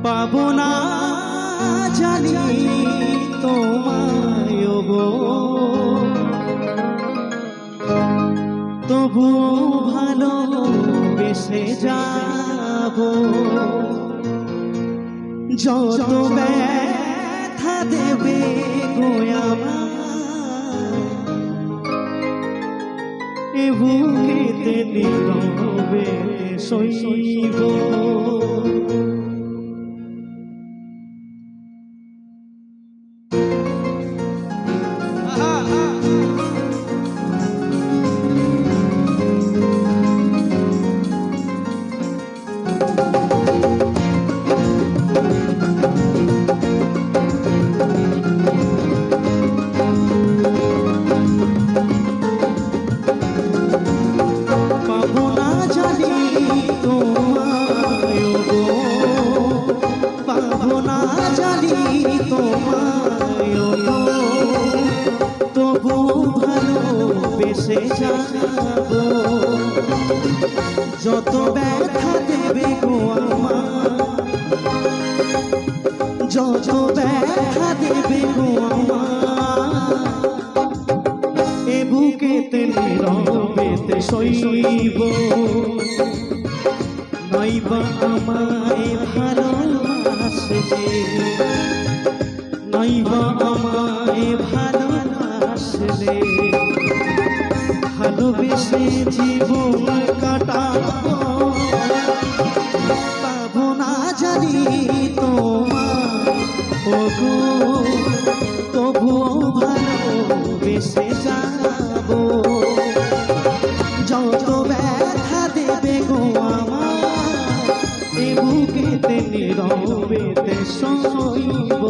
পাবো না জানি তোমায় গো, তবু ভালোবেসে যাব। যত ব্যথা দেবে গো আমায়, এ বুকেতে নীরবে সইব। তবু ভালোবেসে যাব। যত ব্যথা দেবে গো আমার, যত ব্যথা দেবে গো আমার, এ বুকেতে নীরবেতে সইব। নইবা আমায় ভালোবাসবে, নইবা আমায় ভালোবাসলে, ভালোবেসে জীবন কাটাবো। পাবো না জানি তোমায় ওগো, তবুও ভালোবেসে যাব। যত ব্যথা দেবে গো আমার, এ বুকেতে নীরবেতে সইব।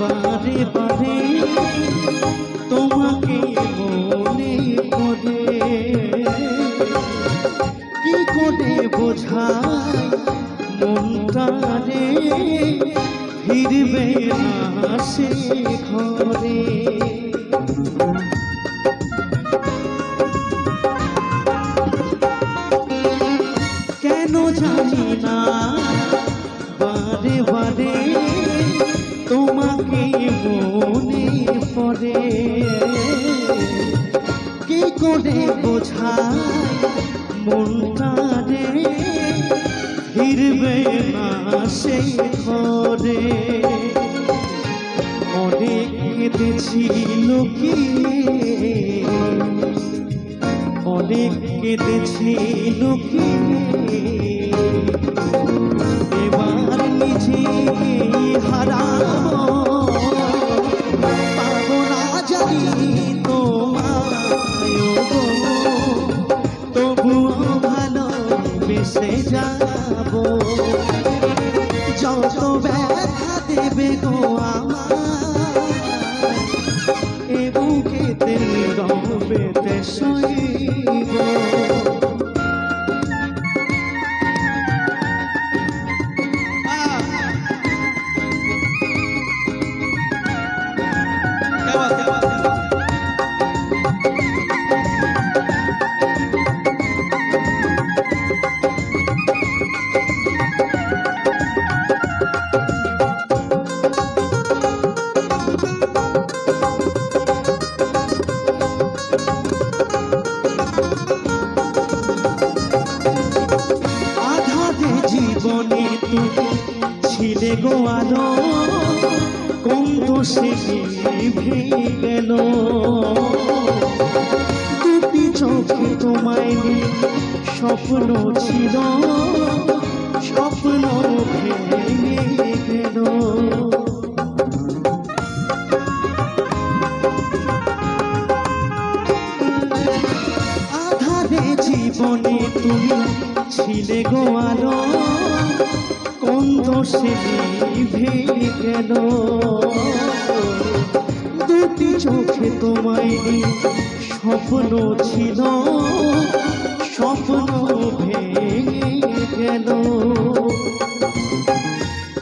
বারে বারে তোমাকে মনে পড়ে, কি করে বোঝাই মনটারে, ফিরবে না সে ঘরে। কেন জানি না বারে বারে তোমাকে মনে পড়ে, কি করে বোঝাই মনটারে, ফিরবে না সে ঘরে। অনেক কেঁদেছি লুকিয়ে, অনেক কেঁদেছি লুকিয়ে, এবার নিজে হারাবো। পাবো না জানি তোমায় গো, তবু ভালোবেসে যাব। যত ব্যথা দেবে গো আমার, এ বুকেতে নীরবেতে সইব। জীবনে তুমি ছিলে গো আলো, কোন দোষে নিভে গেল। দুটি চোখে তোমায় নিয়ে স্বপ্ন ছিল, স্বপ্ন ভেঙে গেল। আধারে জীবন জীবনে তুমি ছিলে গো আলো, কোন দোষে নিভে গেল। দুটি চোখে তোমায় নিয়ে স্বপ্ন ছিল, স্বপ্ন ভেঙে গেল।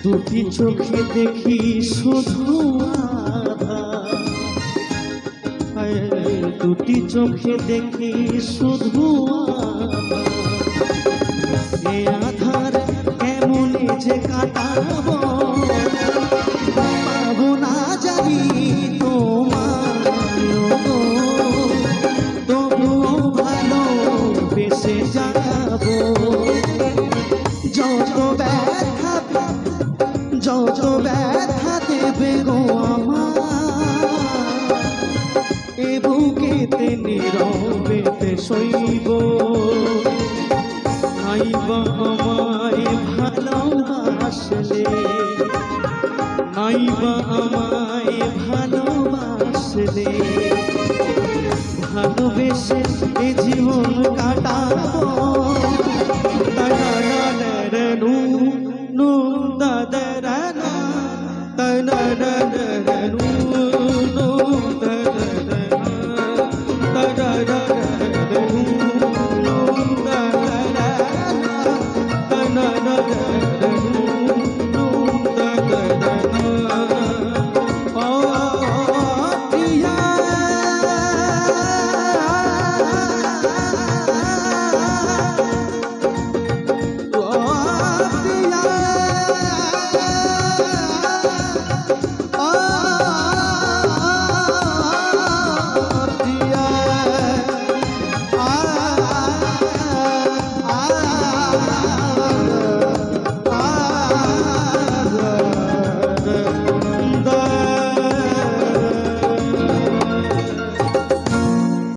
দুটি চোখে দেখি শুধু আধার, দুটি চোখে দেখি শুধু আধার। এ আধার কেমনে যে কাটাবো, পাবো না জানি তোমায় গো, তবুও ভালো বেসে যাবো। যত ব্যথা যত ব্যথা দেবে গো আমার, এ বুকেতে নীরবেতে সইব। নাইবা আমায় ভালোবাসলে, নাইবা আমায় ভালোবাসলে, ভালোবেসে এ জীবন কাটাবো। নু নু দাদা না,